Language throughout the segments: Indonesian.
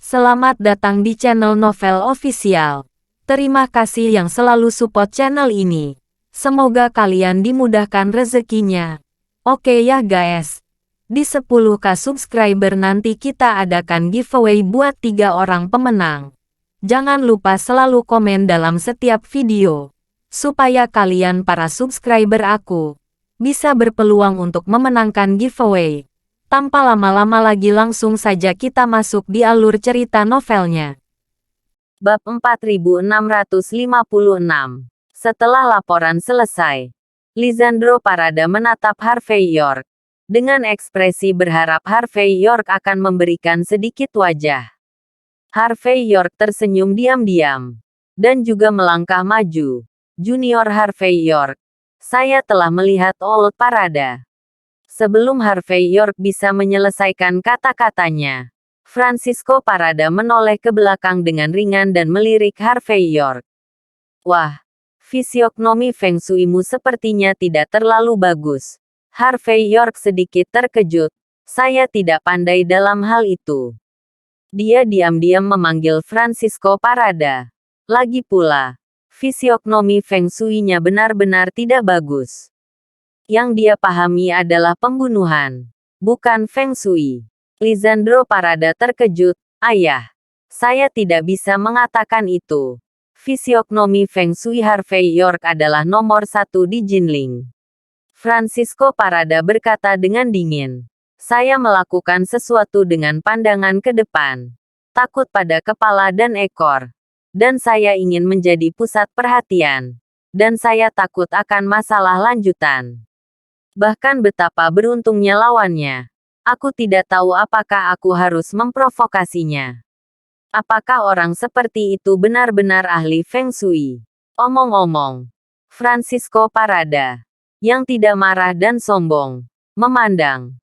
Selamat datang di channel Novel Official. Terima kasih yang selalu support channel ini. Semoga kalian dimudahkan rezekinya. Oke ya guys. Di 10k subscriber nanti kita adakan giveaway buat 3 orang pemenang. Jangan lupa selalu komen dalam setiap video. Supaya kalian para subscriber aku bisa berpeluang untuk memenangkan giveaway. Tanpa lama-lama lagi langsung saja kita masuk di alur cerita novelnya. Bab 4656. Setelah laporan selesai, Lisandro Parada menatap Harvey York dengan ekspresi berharap Harvey York akan memberikan sedikit wajah. Harvey York tersenyum diam-diam dan juga melangkah maju. Junior Harvey York, saya telah melihat Old Parada. Sebelum Harvey York bisa menyelesaikan kata-katanya, Francisco Parada menoleh ke belakang dengan ringan dan melirik Harvey York. Wah, fisiognomi Feng Shui-mu sepertinya tidak terlalu bagus. Harvey York sedikit terkejut. Saya tidak pandai dalam hal itu. Dia diam-diam memanggil Francisco Parada. Lagi pula, fisiognomi Feng Shui-nya benar-benar tidak bagus. Yang dia pahami adalah pembunuhan, bukan Feng Shui. Lisandro Parada terkejut. Ayah, saya tidak bisa mengatakan itu. Fisiognomi Feng Shui Harvey York adalah nomor 1 di Jinling. Francisco Parada berkata dengan dingin. Saya melakukan sesuatu dengan pandangan ke depan. Takut pada kepala dan ekor. Dan saya ingin menjadi pusat perhatian. Dan saya takut akan masalah lanjutan. Bahkan betapa beruntungnya lawannya. Aku tidak tahu apakah aku harus memprovokasinya. Apakah orang seperti itu benar-benar ahli Feng Shui? Omong-omong, Francisco Parada, yang tidak marah dan sombong, memandang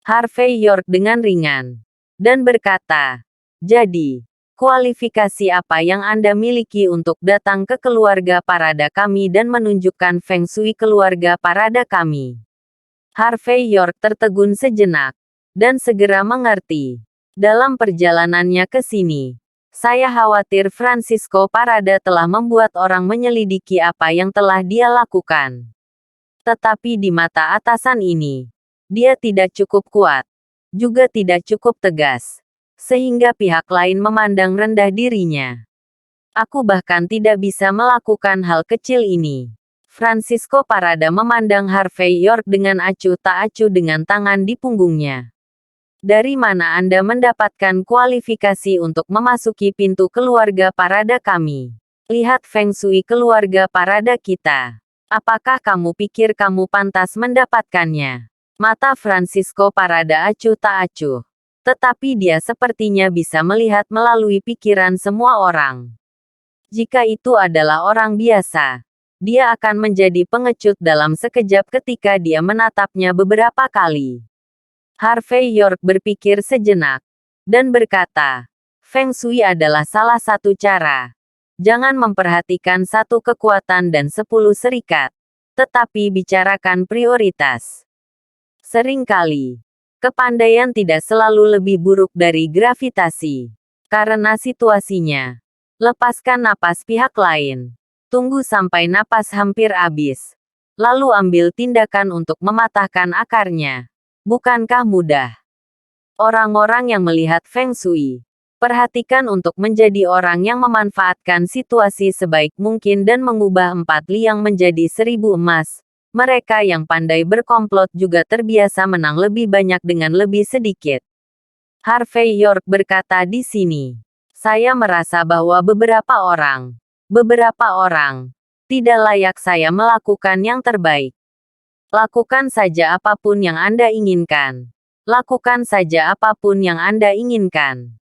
Harvey York dengan ringan, dan berkata, jadi, kualifikasi apa yang Anda miliki untuk datang ke keluarga Parada kami dan menunjukkan Feng Shui keluarga Parada kami? Harvey York tertegun sejenak, dan segera mengerti. Dalam perjalanannya ke sini, saya khawatir Francisco Parada telah membuat orang menyelidiki apa yang telah dia lakukan. Tetapi di mata atasan ini, dia tidak cukup kuat, juga tidak cukup tegas, sehingga pihak lain memandang rendah dirinya. Aku bahkan tidak bisa melakukan hal kecil ini. Francisco Parada memandang Harvey York dengan acuh tak acuh dengan tangan di punggungnya. Dari mana Anda mendapatkan kualifikasi untuk memasuki pintu keluarga Parada kami? Lihat Feng Shui keluarga Parada kita. Apakah kamu pikir kamu pantas mendapatkannya? Mata Francisco Parada acuh tak acuh. Tetapi dia sepertinya bisa melihat melalui pikiran semua orang. Jika itu adalah orang biasa, dia akan menjadi pengecut dalam sekejap ketika dia menatapnya beberapa kali. Harvey York berpikir sejenak, dan berkata, Feng Shui adalah salah satu cara. Jangan memperhatikan satu kekuatan dan 10 serikat, tetapi bicarakan prioritas. Seringkali, kepandaian tidak selalu lebih buruk dari gravitasi. Karena situasinya, lepaskan napas pihak lain. Tunggu sampai napas hampir habis. Lalu ambil tindakan untuk mematahkan akarnya. Bukankah mudah? Orang-orang yang melihat Feng Shui, perhatikan untuk menjadi orang yang memanfaatkan situasi sebaik mungkin dan mengubah 4 liang menjadi 1000 emas. Mereka yang pandai berkomplot juga terbiasa menang lebih banyak dengan lebih sedikit. Harvey York berkata di sini. Saya merasa bahwa beberapa orang, tidak layak saya melakukan yang terbaik. Lakukan saja apapun yang Anda inginkan. Lakukan saja apapun yang Anda inginkan.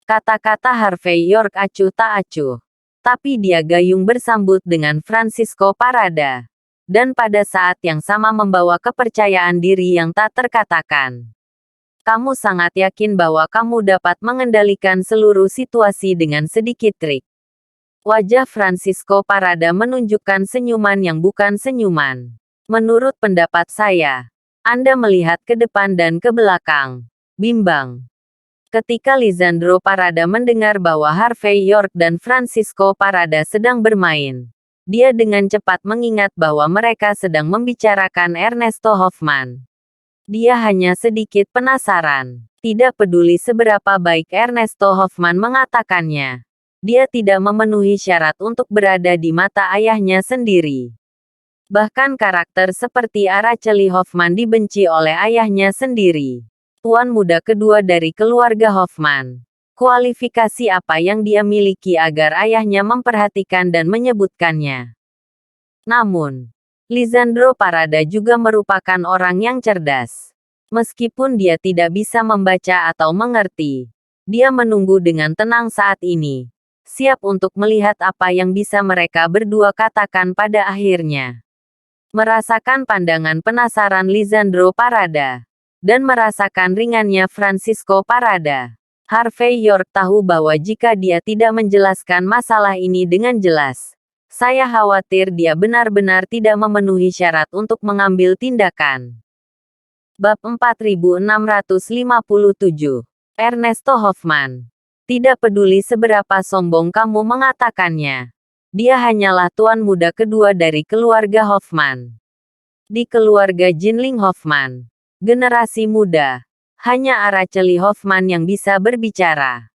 Kata-kata Harvey York acuh tak acuh. Tapi dia gayung bersambut dengan Francisco Parada. Dan pada saat yang sama membawa kepercayaan diri yang tak terkatakan. Kamu sangat yakin bahwa kamu dapat mengendalikan seluruh situasi dengan sedikit trik. Wajah Francisco Parada menunjukkan senyuman yang bukan senyuman. Menurut pendapat saya, Anda melihat ke depan dan ke belakang. Bimbang. Ketika Lisandro Parada mendengar bahwa Harvey York dan Francisco Parada sedang bermain, dia dengan cepat mengingat bahwa mereka sedang membicarakan Ernesto Hoffman. Dia hanya sedikit penasaran. Tidak peduli seberapa baik Ernesto Hoffman mengatakannya, dia tidak memenuhi syarat untuk berada di mata ayahnya sendiri. Bahkan karakter seperti Araceli Hoffman dibenci oleh ayahnya sendiri. Tuan muda kedua dari keluarga Hoffman. Kualifikasi apa yang dia miliki agar ayahnya memperhatikan dan menyebutkannya? Namun, Lisandro Parada juga merupakan orang yang cerdas. Meskipun dia tidak bisa membaca atau mengerti, dia menunggu dengan tenang saat ini, siap untuk melihat apa yang bisa mereka berdua katakan pada akhirnya. Merasakan pandangan penasaran Lisandro Parada, dan merasakan ringannya Francisco Parada, Harvey York tahu bahwa jika dia tidak menjelaskan masalah ini dengan jelas, saya khawatir dia benar-benar tidak memenuhi syarat untuk mengambil tindakan. Bab 4657. Ernesto Hoffman. Tidak peduli seberapa sombong kamu mengatakannya, dia hanyalah tuan muda kedua dari keluarga Hoffman. Di keluarga Jinling Hoffman, generasi muda, hanya Araceli Hoffman yang bisa berbicara.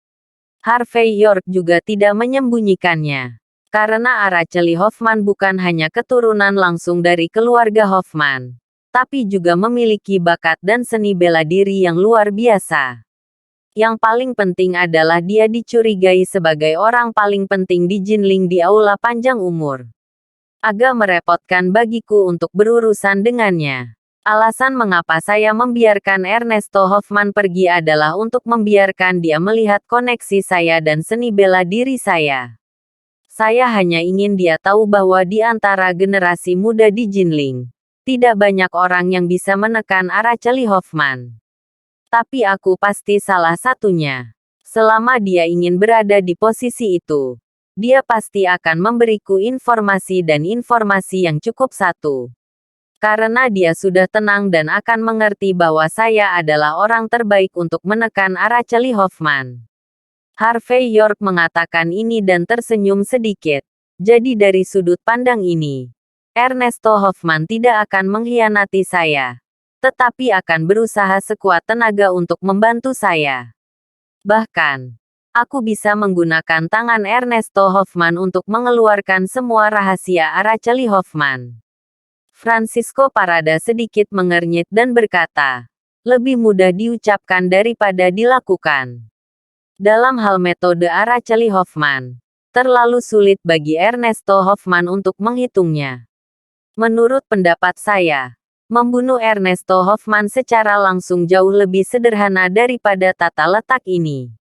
Harvey York juga tidak menyembunyikannya. Karena Araceli Hoffman bukan hanya keturunan langsung dari keluarga Hoffman, tapi juga memiliki bakat dan seni bela diri yang luar biasa. Yang paling penting adalah dia dicurigai sebagai orang paling penting di Jinling di aula panjang umur. Agak merepotkan bagiku untuk berurusan dengannya. Alasan mengapa saya membiarkan Ernesto Hoffman pergi adalah untuk membiarkan dia melihat koneksi saya dan seni bela diri saya. Saya hanya ingin dia tahu bahwa di antara generasi muda di Jinling, tidak banyak orang yang bisa menekan Araceli Hoffman. Tapi aku pasti salah satunya. Selama dia ingin berada di posisi itu, dia pasti akan memberiku informasi dan informasi yang cukup satu. Karena dia sudah tenang dan akan mengerti bahwa saya adalah orang terbaik untuk menekan Araceli Hoffman. Harvey York mengatakan ini dan tersenyum sedikit. Jadi dari sudut pandang ini, Ernesto Hoffman tidak akan mengkhianati saya, tetapi akan berusaha sekuat tenaga untuk membantu saya. Bahkan, aku bisa menggunakan tangan Ernesto Hoffman untuk mengeluarkan semua rahasia Araceli Hoffman. Francisco Parada sedikit mengernyit dan berkata, lebih mudah diucapkan daripada dilakukan. Dalam hal metode Araceli Hoffman, terlalu sulit bagi Ernesto Hoffman untuk menghitungnya. Menurut pendapat saya, membunuh Ernesto Hoffman secara langsung jauh lebih sederhana daripada tata letak ini.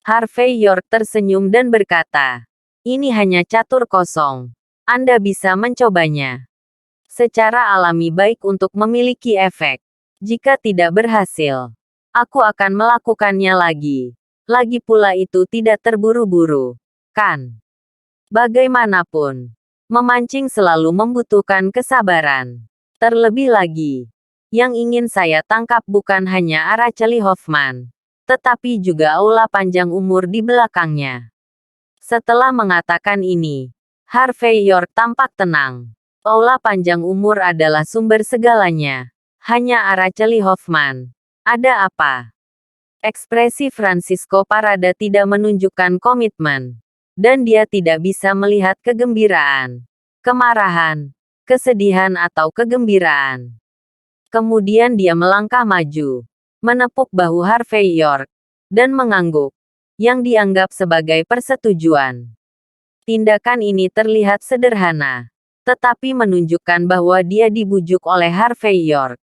Harvey York tersenyum dan berkata, ini hanya catur kosong. Anda bisa mencobanya. Secara alami baik untuk memiliki efek. Jika tidak berhasil, aku akan melakukannya lagi. Lagi pula itu tidak terburu-buru, kan? Bagaimanapun, memancing selalu membutuhkan kesabaran. Terlebih lagi, yang ingin saya tangkap bukan hanya Araceli Hoffman, tetapi juga aula panjang umur di belakangnya. Setelah mengatakan ini, Harvey York tampak tenang. Aula panjang umur adalah sumber segalanya. Hanya Araceli Hoffman. Ada apa? Ekspresi Francisco Parada tidak menunjukkan komitmen. Dan dia tidak bisa melihat kegembiraan, kemarahan, kesedihan atau kegembiraan. Kemudian dia melangkah maju, menepuk bahu Harvey York, dan mengangguk, yang dianggap sebagai persetujuan. Tindakan ini terlihat sederhana, tetapi menunjukkan bahwa dia dibujuk oleh Harvey York.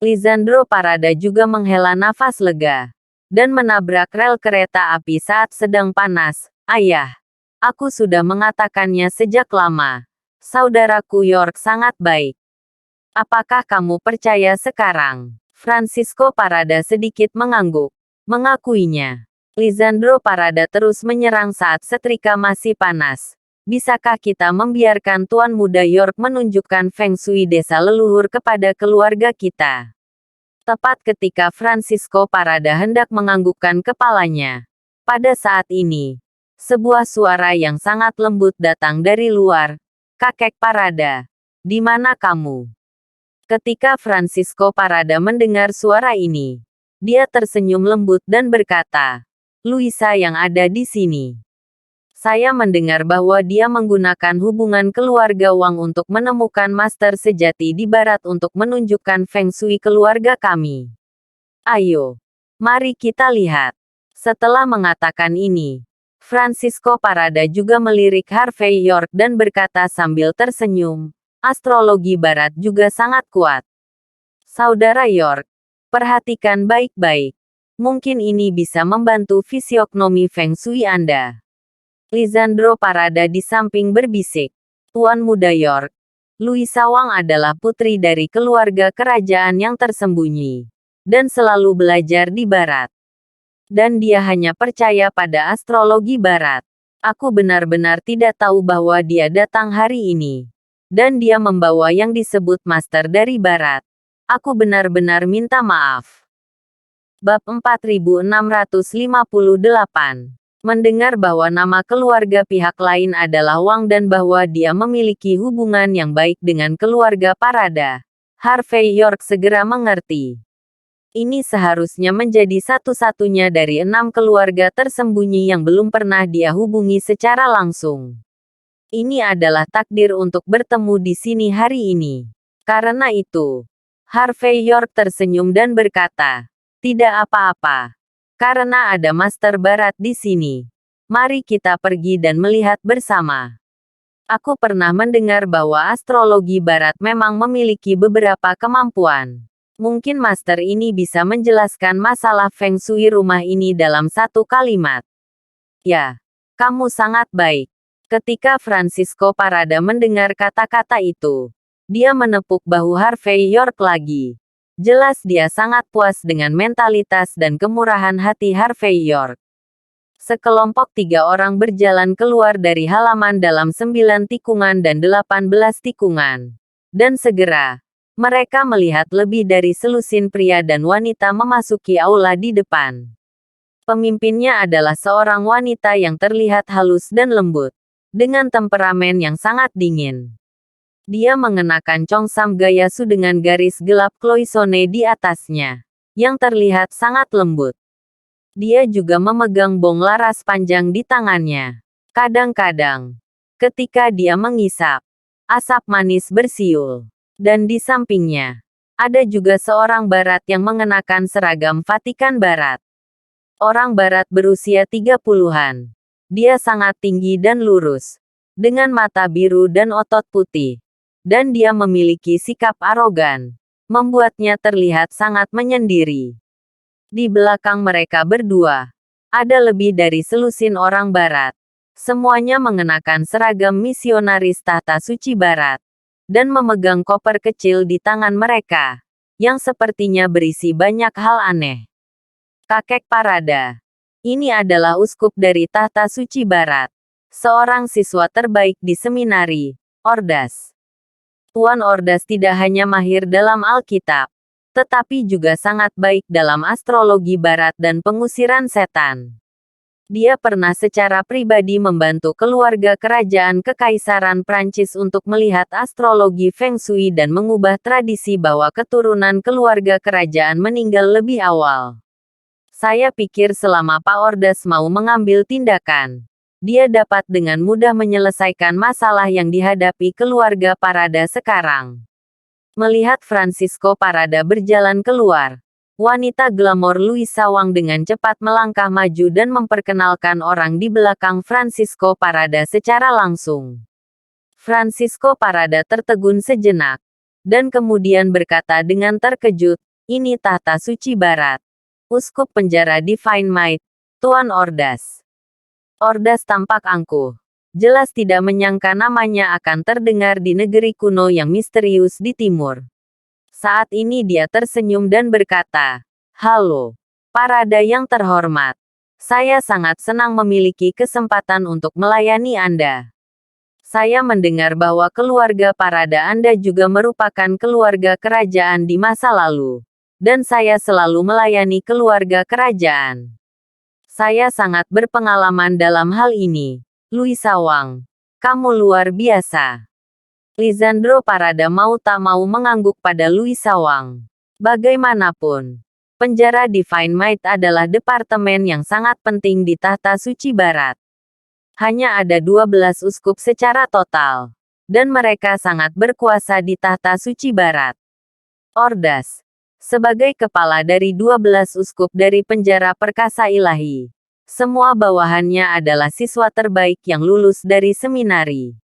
Lisandro Parada juga menghela nafas lega, dan menabrak rel kereta api saat sedang panas. Ayah, aku sudah mengatakannya sejak lama. Saudaraku York sangat baik. Apakah kamu percaya sekarang? Francisco Parada sedikit mengangguk, mengakuinya. Lisandro Parada terus menyerang saat setrika masih panas. Bisakah kita membiarkan Tuan Muda York menunjukkan Feng Shui desa leluhur kepada keluarga kita? Tepat ketika Francisco Parada hendak menganggukkan kepalanya. Pada saat ini, sebuah suara yang sangat lembut datang dari luar. "Kakek Parada, di mana kamu?" Ketika Francisco Parada mendengar suara ini, dia tersenyum lembut dan berkata, "Luisa yang ada di sini. Saya mendengar bahwa dia menggunakan hubungan keluarga Wang untuk menemukan master sejati di barat untuk menunjukkan feng shui keluarga kami. Ayo, mari kita lihat." Setelah mengatakan ini, Francisco Parada juga melirik Harvey York dan berkata sambil tersenyum, "Astrologi barat juga sangat kuat. Saudara York, perhatikan baik-baik. Mungkin ini bisa membantu fisiognomi feng shui Anda." Lisandro Parada di samping berbisik, "Tuan Muda York, Luisa Wang adalah putri dari keluarga kerajaan yang tersembunyi, dan selalu belajar di barat. Dan dia hanya percaya pada astrologi barat. Aku benar-benar tidak tahu bahwa dia datang hari ini. Dan dia membawa yang disebut master dari barat. Aku benar-benar minta maaf." Bab 4658. Mendengar bahwa nama keluarga pihak lain adalah Wang dan bahwa dia memiliki hubungan yang baik dengan keluarga Parada, Harvey York segera mengerti. Ini seharusnya menjadi satu-satunya dari 6 keluarga tersembunyi yang belum pernah dia hubungi secara langsung. Ini adalah takdir untuk bertemu di sini hari ini. Karena itu, Harvey York tersenyum dan berkata, "Tidak apa-apa. Karena ada Master Barat di sini. Mari kita pergi dan melihat bersama. Aku pernah mendengar bahwa astrologi barat memang memiliki beberapa kemampuan. Mungkin master ini bisa menjelaskan masalah feng shui rumah ini dalam satu kalimat." "Ya, kamu sangat baik." Ketika Francisco Parada mendengar kata-kata itu, dia menepuk bahu Harvey York lagi. Jelas dia sangat puas dengan mentalitas dan kemurahan hati Harvey York. Sekelompok 3 orang berjalan keluar dari halaman dalam 9 tikungan dan 18 tikungan. Dan segera, mereka melihat lebih dari selusin pria dan wanita memasuki aula di depan. Pemimpinnya adalah seorang wanita yang terlihat halus dan lembut, dengan temperamen yang sangat dingin. Dia mengenakan congsam gaya Su dengan garis gelap cloisonne di atasnya, yang terlihat sangat lembut. Dia juga memegang bong laras panjang di tangannya. Kadang-kadang, ketika dia mengisap, asap manis bersiul. Dan di sampingnya, ada juga seorang barat yang mengenakan seragam Vatikan Barat. Orang barat berusia 30-an. Dia sangat tinggi dan lurus, dengan mata biru dan otot putih. Dan dia memiliki sikap arogan, membuatnya terlihat sangat menyendiri. Di belakang mereka berdua, ada lebih dari selusin orang barat. Semuanya mengenakan seragam misionaris tahta suci barat, dan memegang koper kecil di tangan mereka, yang sepertinya berisi banyak hal aneh. "Kakek Parada, ini adalah uskup dari tahta suci barat, seorang siswa terbaik di seminari Ordas. Tuan Ordas tidak hanya mahir dalam Alkitab, tetapi juga sangat baik dalam astrologi barat dan pengusiran setan. Dia pernah secara pribadi membantu keluarga kerajaan Kekaisaran Prancis untuk melihat astrologi feng shui dan mengubah tradisi bahwa keturunan keluarga kerajaan meninggal lebih awal. Saya pikir selama Pak Ordas mau mengambil tindakan, dia dapat dengan mudah menyelesaikan masalah yang dihadapi keluarga Parada sekarang." Melihat Francisco Parada berjalan keluar, wanita glamor Luisa Wang dengan cepat melangkah maju dan memperkenalkan orang di belakang Francisco Parada secara langsung. Francisco Parada tertegun sejenak, dan kemudian berkata dengan terkejut, "Ini tahta suci barat. Uskup penjara Divine Might, Tuan Ordas." Ordas tampak angkuh. Jelas tidak menyangka namanya akan terdengar di negeri kuno yang misterius di timur. Saat ini dia tersenyum dan berkata, "Halo, Parada yang terhormat. Saya sangat senang memiliki kesempatan untuk melayani Anda. Saya mendengar bahwa keluarga Parada Anda juga merupakan keluarga kerajaan di masa lalu. dan saya selalu melayani keluarga kerajaan. Saya sangat berpengalaman dalam hal ini. Luisa Wang, kamu luar biasa. Lisandro Parada mau tak mau mengangguk pada Luisa Wang. Bagaimanapun, penjara Divine Might adalah departemen yang sangat penting di Tahta Suci Barat. Hanya ada 12 uskup secara total, dan mereka sangat berkuasa di Tahta Suci Barat. Ordas, sebagai kepala dari 12 uskup dari penjara perkasa ilahi, semua bawahannya adalah siswa terbaik yang lulus dari seminari.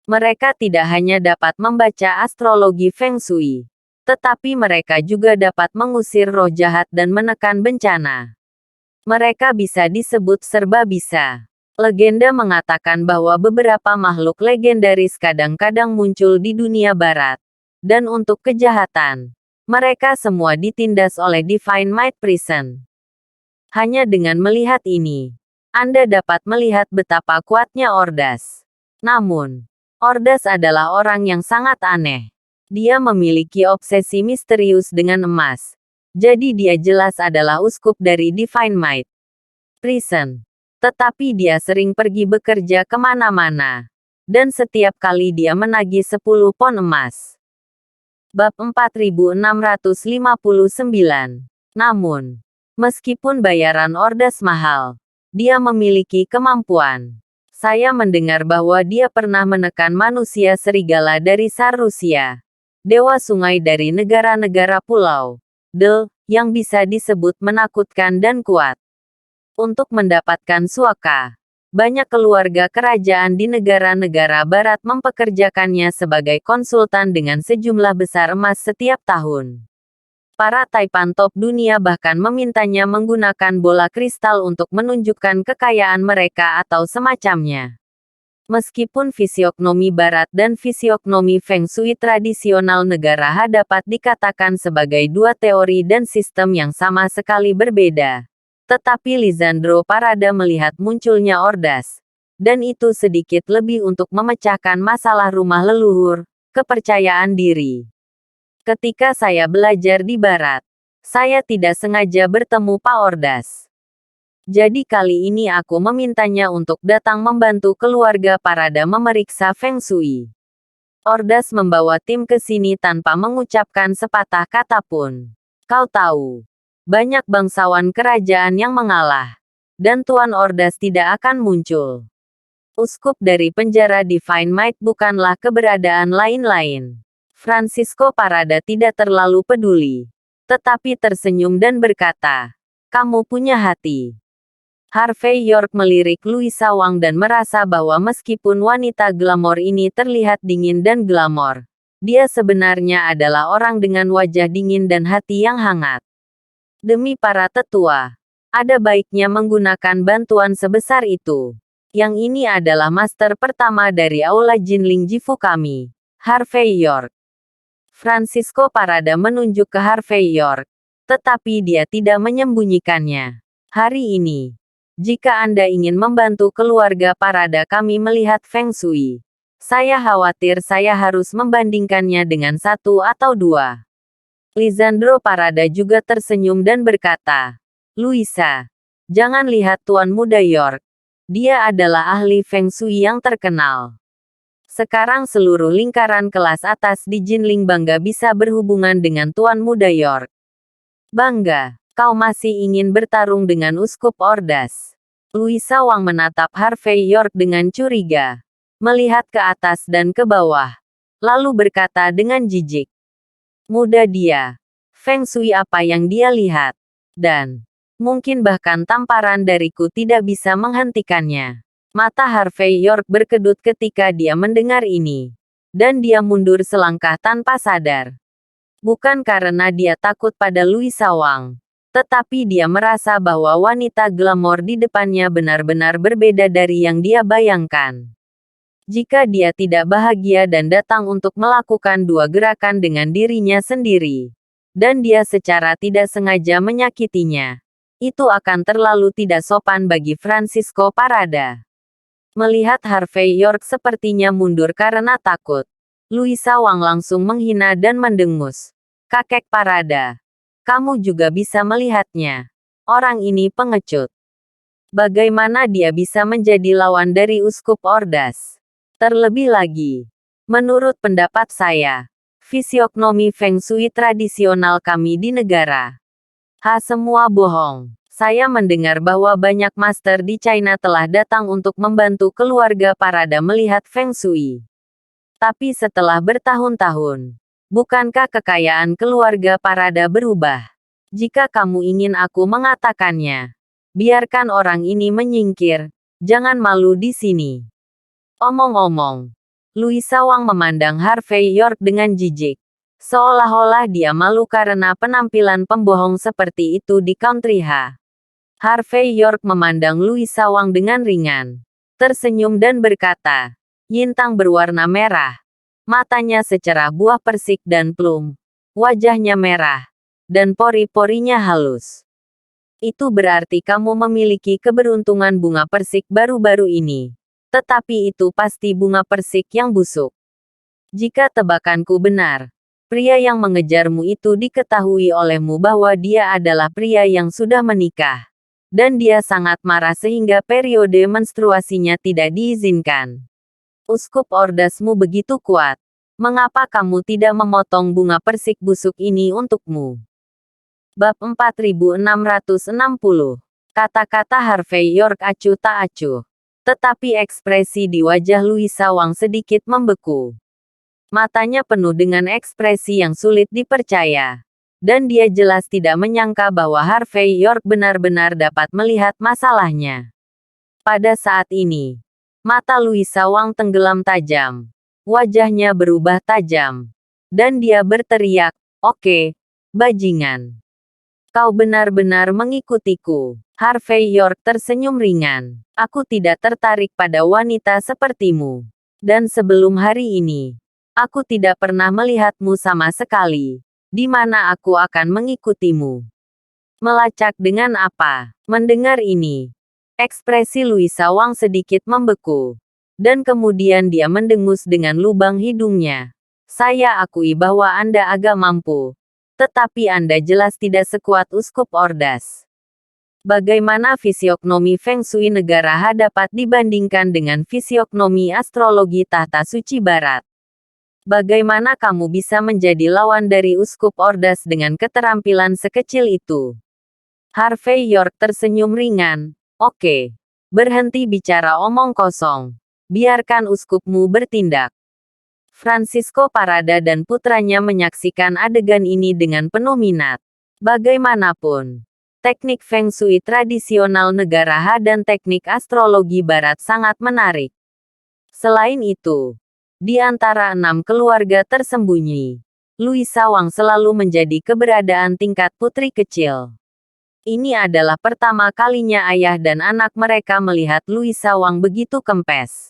Mereka tidak hanya dapat membaca astrologi Feng Shui, tetapi mereka juga dapat mengusir roh jahat dan menekan bencana. Mereka bisa disebut serba bisa. Legenda mengatakan bahwa beberapa makhluk legendaris kadang-kadang muncul di dunia barat. Dan untuk kejahatan, mereka semua ditindas oleh Divine Might Prison. Hanya dengan melihat ini, Anda dapat melihat betapa kuatnya Ordas. Namun, Ordas adalah orang yang sangat aneh. Dia memiliki obsesi misterius dengan emas. Jadi dia jelas adalah uskup dari Divine Might Prison. Tetapi dia sering pergi bekerja kemana-mana. Dan setiap kali dia menagih 10 pon emas. Bab 4659. Namun, meskipun bayaran Ordas mahal, dia memiliki kemampuan. Saya mendengar bahwa dia pernah menekan manusia serigala dari Tsar Rusia, dewa sungai dari negara-negara pulau, yang bisa disebut menakutkan dan kuat. Untuk mendapatkan suaka, banyak keluarga kerajaan di negara-negara barat mempekerjakannya sebagai konsultan dengan sejumlah besar emas setiap tahun. Para taipan top dunia bahkan memintanya menggunakan bola kristal untuk menunjukkan kekayaan mereka atau semacamnya. Meskipun fisiognomi barat dan fisiognomi Feng Shui tradisional negara Ha dapat dikatakan sebagai dua teori dan sistem yang sama sekali berbeda, tetapi Lisandro Parada melihat munculnya Ordas, dan itu sedikit lebih untuk memecahkan masalah rumah leluhur, kepercayaan diri. Ketika saya belajar di Barat, saya tidak sengaja bertemu Pak Ordas. Jadi kali ini aku memintanya untuk datang membantu keluarga Parada memeriksa Feng Shui. Ordas membawa tim ke sini tanpa mengucapkan sepatah kata pun. Kau tahu, banyak bangsawan kerajaan yang mengalah, dan Tuan Ordas tidak akan muncul. Uskup dari penjara Divine Might bukanlah keberadaan lain-lain. Francisco Parada tidak terlalu peduli, tetapi tersenyum dan berkata, "Kamu punya hati." Harvey York melirik Luisa Wang dan merasa bahwa meskipun wanita glamor ini terlihat dingin dan glamor, dia sebenarnya adalah orang dengan wajah dingin dan hati yang hangat. Demi para tetua, ada baiknya menggunakan bantuan sebesar itu. Yang ini adalah master pertama dari Aula Jinling Jifu kami, Harvey York. Francisco Parada menunjuk ke Harvey York, tetapi dia tidak menyembunyikannya. Hari ini, jika Anda ingin membantu keluarga Parada kami melihat Feng Shui, saya khawatir saya harus membandingkannya dengan satu atau dua. Lisandro Parada juga tersenyum dan berkata, "Luisa, jangan lihat Tuan Muda York. Dia adalah ahli Feng Shui yang terkenal. Sekarang seluruh lingkaran kelas atas di Jinling bangga bisa berhubungan dengan Tuan Muda York. Bangga, kau masih ingin bertarung dengan Uskup Ordas." Luisa Wang menatap Harvey York dengan curiga, melihat ke atas dan ke bawah, lalu berkata dengan jijik, "Muda dia. Feng Shui apa yang dia lihat? Dan mungkin bahkan tamparan dariku tidak bisa menghentikannya." Mata Harvey York berkedut ketika dia mendengar ini. Dan dia mundur selangkah tanpa sadar. Bukan karena dia takut pada Luisa Wang, tetapi dia merasa bahwa wanita glamor di depannya benar-benar berbeda dari yang dia bayangkan. Jika dia tidak bahagia dan datang untuk melakukan dua gerakan dengan dirinya sendiri, dan dia secara tidak sengaja menyakitinya, itu akan terlalu tidak sopan bagi Francisco Parada. Melihat Harvey York sepertinya mundur karena takut, Luisa Wang langsung menghina dan mendengus. "Kakek Parada, Kamu juga bisa melihatnya. Orang ini pengecut. Bagaimana dia bisa menjadi lawan dari Uskup Ordas? Terlebih lagi, menurut pendapat saya, fisiognomi Feng Shui tradisional kami di negara. Semua bohong. Saya mendengar bahwa banyak master di China telah datang untuk membantu keluarga Parada melihat Feng Shui. Tapi setelah bertahun-tahun, bukankah kekayaan keluarga Parada berubah? Jika kamu ingin aku mengatakannya, biarkan orang ini menyingkir, jangan malu di sini. Omong-omong, Louisa Wang memandang Harvey York dengan jijik. Seolah-olah dia malu karena penampilan pembohong seperti itu di Country H. Harvey York memandang Louisa Wang dengan ringan, tersenyum dan berkata, "Yintang berwarna merah. Matanya secerah buah persik dan plum. Wajahnya merah. Dan pori-porinya halus. Itu berarti kamu memiliki keberuntungan bunga persik baru-baru ini. Tetapi itu pasti bunga persik yang busuk. Jika tebakanku benar, pria yang mengejarmu itu diketahui olehmu bahwa dia adalah pria yang sudah menikah. Dan dia sangat marah sehingga periode menstruasinya tidak diizinkan. Uskup Ordasmu begitu kuat. Mengapa kamu tidak memotong bunga persik busuk ini untukmu?" Bab 4660. Kata-kata Harvey York acuh tak acuh. Tetapi ekspresi di wajah Louisa Wang sedikit membeku. Matanya penuh dengan ekspresi yang sulit dipercaya. Dan dia jelas tidak menyangka bahwa Harvey York benar-benar dapat melihat masalahnya. Pada saat ini, mata Louisa Wang tenggelam tajam. Wajahnya berubah tajam. Dan dia berteriak, "Oke, bajingan. Kau benar-benar mengikutiku." Harvey York tersenyum ringan. "Aku tidak tertarik pada wanita sepertimu. Dan sebelum hari ini, aku tidak pernah melihatmu sama sekali. Di mana aku akan mengikutimu?" Melacak dengan apa? Mendengar ini, ekspresi Louisa Wang sedikit membeku. Dan kemudian dia mendengus dengan lubang hidungnya. "Saya akui bahwa Anda agak mampu. Tetapi Anda jelas tidak sekuat Uskup Ordas. Bagaimana fisiognomi Feng Shui negara H dapat dibandingkan dengan fisiognomi astrologi tahta suci barat? Bagaimana kamu bisa menjadi lawan dari Uskup Ordas dengan keterampilan sekecil itu?" Harvey York tersenyum ringan. "Oke. Berhenti bicara omong kosong. Biarkan uskupmu bertindak." Francisco Parada dan putranya menyaksikan adegan ini dengan penuh minat. Bagaimanapun, teknik Feng Shui tradisional negara H dan teknik astrologi barat sangat menarik. Selain itu, di antara 6 keluarga tersembunyi, Louisa Wang selalu menjadi keberadaan tingkat putri kecil. Ini adalah pertama kalinya ayah dan anak mereka melihat Louisa Wang begitu kempes.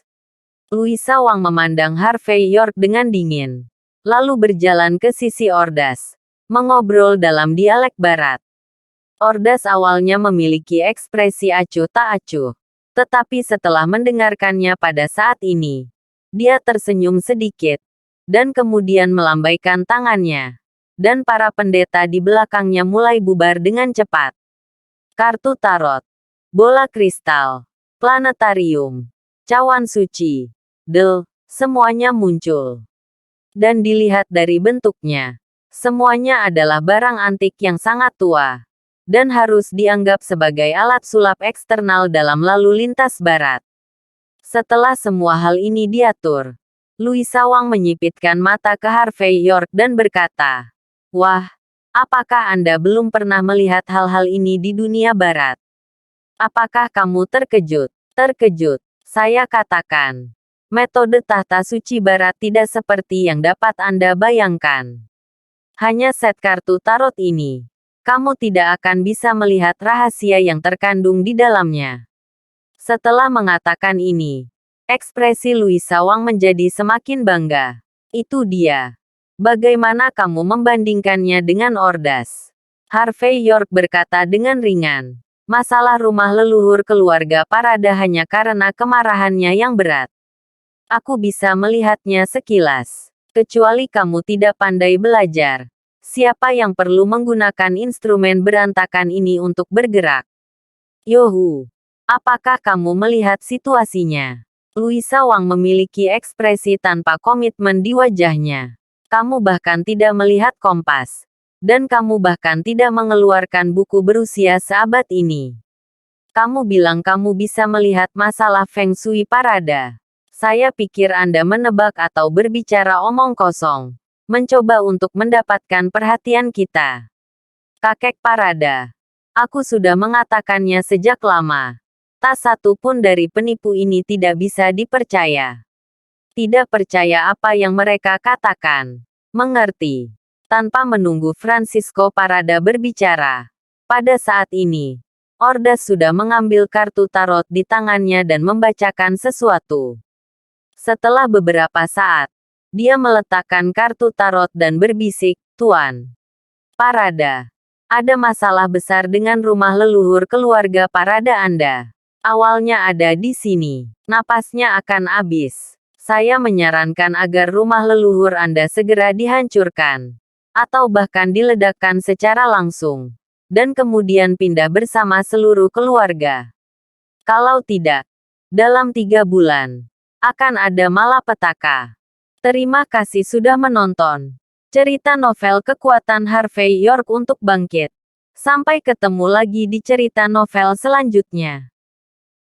Louisa Wang memandang Harvey York dengan dingin, lalu berjalan ke sisi Ordas, mengobrol dalam dialek barat. Ordas awalnya memiliki ekspresi acuh tak acuh, tetapi setelah mendengarkannya pada saat ini, dia tersenyum sedikit, dan kemudian melambaikan tangannya. Dan para pendeta di belakangnya mulai bubar dengan cepat. Kartu tarot, bola kristal, planetarium, cawan suci, semuanya muncul. Dan dilihat dari bentuknya, semuanya adalah barang antik yang sangat tua, dan harus dianggap sebagai alat sulap eksternal dalam lalu lintas barat. Setelah semua hal ini diatur, Louisa Wang menyipitkan mata ke Harvey York dan berkata, "Wah, apakah Anda belum pernah melihat hal-hal ini di dunia barat? Apakah kamu terkejut?" "Terkejut," saya katakan. "Metode tahta suci barat tidak seperti yang dapat Anda bayangkan. Hanya set kartu tarot ini. Kamu tidak akan bisa melihat rahasia yang terkandung di dalamnya." Setelah mengatakan ini, ekspresi Louisa Wang menjadi semakin bangga. "Itu dia. Bagaimana kamu membandingkannya dengan Ordas?" Harvey York berkata dengan ringan. "Masalah rumah leluhur keluarga Parada hanya karena kemarahannya yang berat. Aku bisa melihatnya sekilas. Kecuali kamu tidak pandai belajar. Siapa yang perlu menggunakan instrumen berantakan ini untuk bergerak? Yohu, apakah kamu melihat situasinya? Luisa Wang memiliki ekspresi tanpa komitmen di wajahnya. Kamu bahkan tidak melihat kompas. Dan kamu bahkan tidak mengeluarkan buku berusia seabad ini. Kamu bilang kamu bisa melihat masalah Feng Shui Parada. Saya pikir Anda menebak atau berbicara omong kosong. Mencoba untuk mendapatkan perhatian kita. Kakek Parada. Aku sudah mengatakannya sejak lama. Tak satu pun dari penipu ini tidak bisa dipercaya. Tidak percaya apa yang mereka katakan. Mengerti. Tanpa menunggu Francisco Parada berbicara. Pada saat ini, Ordas sudah mengambil kartu tarot di tangannya dan membacakan sesuatu. Setelah beberapa saat, dia meletakkan kartu tarot dan berbisik, "Tuan Parada, ada masalah besar dengan rumah leluhur keluarga Parada Anda. Awalnya ada di sini. Napasnya akan habis. Saya menyarankan agar rumah leluhur Anda segera dihancurkan. Atau bahkan diledakkan secara langsung. Dan kemudian pindah bersama seluruh keluarga. Kalau tidak, dalam 3 bulan, akan ada malapetaka." Terima kasih sudah menonton. Cerita novel Kekuatan Harvey York untuk Bangkit. Sampai ketemu lagi di cerita novel selanjutnya.